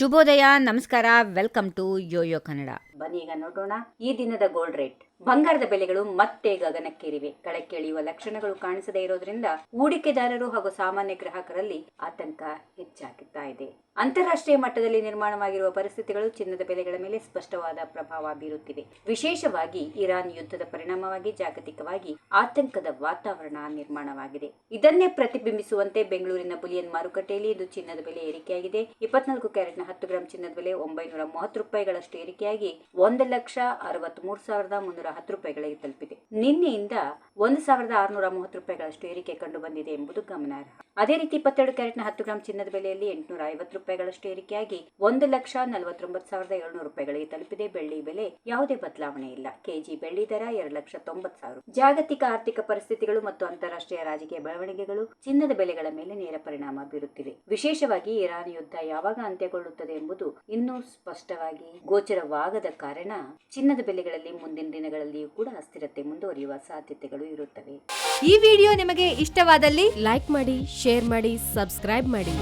ಶುಭೋದಯ, ನಮಸ್ಕಾರ, welcome to Yoyo Kannada. ಬನ್ನಿ ಈಗ ನೋಡೋಣ ಈ ದಿನದ ಗೋಲ್ಡ್ ರೇಟ್. ಬಂಗಾರದ ಬೆಲೆಗಳು ಮತ್ತೆ ಗಗನಕ್ಕೇರಿವೆ. ಕೆಳಕ್ಕೆ ಇಳಿಯುವ ಲಕ್ಷಣಗಳು ಕಾಣಿಸದೇ ಇರೋದ್ರಿಂದ ಹೂಡಿಕೆದಾರರು ಹಾಗೂ ಸಾಮಾನ್ಯ ಗ್ರಾಹಕರಲ್ಲಿ ಆತಂಕ ಹೆಚ್ಚಾಗುತ್ತಾ ಇದೆ. ಅಂತಾರಾಷ್ಟ್ರೀಯ ಮಟ್ಟದಲ್ಲಿ ನಿರ್ಮಾಣವಾಗಿರುವ ಪರಿಸ್ಥಿತಿಗಳು ಚಿನ್ನದ ಬೆಲೆಗಳ ಮೇಲೆ ಸ್ಪಷ್ಟವಾದ ಪ್ರಭಾವ ಬೀರುತ್ತಿವೆ. ವಿಶೇಷವಾಗಿ ಇರಾನ್ ಯುದ್ಧದ ಪರಿಣಾಮವಾಗಿ ಜಾಗತಿಕವಾಗಿ ಆತಂಕದ ವಾತಾವರಣ ನಿರ್ಮಾಣವಾಗಿದೆ. ಇದನ್ನೇ ಪ್ರತಿಬಿಂಬಿಸುವಂತೆ ಬೆಂಗಳೂರಿನ ಬುಲಿಯನ್ ಮಾರುಕಟ್ಟೆಯಲ್ಲಿ ಇದು ಚಿನ್ನದ ಬೆಲೆ ಏರಿಕೆಯಾಗಿದೆ. 24 ಕ್ಯಾರೆಟ್ನ 10 ಗ್ರಾಂ ಚಿನ್ನದ ಬೆಲೆ 930 ರೂಪಾಯಿಗಳಷ್ಟು ಏರಿಕೆಯಾಗಿ 1,63,310 ರೂಪಾಯಿಗಳಿಗೆ ತಲುಪಿದೆ. ನಿನ್ನೆಯಿಂದ 1,630 ರೂಪಾಯಿಗಳಷ್ಟು ಏರಿಕೆ ಕಂಡು ಬಂದಿದೆ ಎಂಬುದು ಗಮನಾರ್ಹ. ಅದೇ ರೀತಿ 22 ಕ್ಯಾರೆಟ್ನ 10 ಗ್ರಾಂ ಚಿನ್ನದ ಬೆಲೆಯಲ್ಲಿ 850 ರೂಪಾಯಿಗಳಷ್ಟು ಏರಿಕೆಯಾಗಿ 1,49,700 ರೂಪಾಯಿಗಳಿಗೆ ತಲುಪಿದೆ. ಬೆಳ್ಳಿ ಬೆಲೆ ಯಾವುದೇ ಬದಲಾವಣೆ ಇಲ್ಲ. ಕೆಜಿ ಬೆಳ್ಳಿ ದರ 2,90,000. ಜಾಗತಿಕ ಆರ್ಥಿಕ ಪರಿಸ್ಥಿತಿಗಳು ಮತ್ತು ಅಂತಾರಾಷ್ಟ್ರೀಯ ರಾಜಕೀಯ ಬೆಳವಣಿಗೆಗಳು ಚಿನ್ನದ ಬೆಲೆಗಳ ಮೇಲೆ ನೇರ ಪರಿಣಾಮ ಬೀರುತ್ತಿವೆ. ವಿಶೇಷವಾಗಿ ಇರಾನ್ ಯುದ್ಧ ಯಾವಾಗ ಅಂತ್ಯಗೊಳ್ಳುತ್ತದೆ ಎಂಬುದು ಇನ್ನೂ ಸ್ಪಷ್ಟವಾಗಿ ಗೋಚರವಾಗದ ಕಾರಣ ಚಿನ್ನದ ಬೆಲೆಗಳಲ್ಲಿ ಮುಂದಿನ ದಿನಗಳಲ್ಲಿಯೂ ಕೂಡ ಅಸ್ಥಿರತೆ ಮುಂದುವರಿಯುವ ಸಾಧ್ಯತೆಗಳು ಇರುತ್ತವೆ. ಈ ವಿಡಿಯೋ ನಿಮಗೆ ಇಷ್ಟವಾದಲ್ಲಿ ಲೈಕ್ ಮಾಡಿ, ಶೇರ್ ಮಾಡಿ, ಸಬ್ಸ್ಕ್ರೈಬ್ ಮಾಡಿ.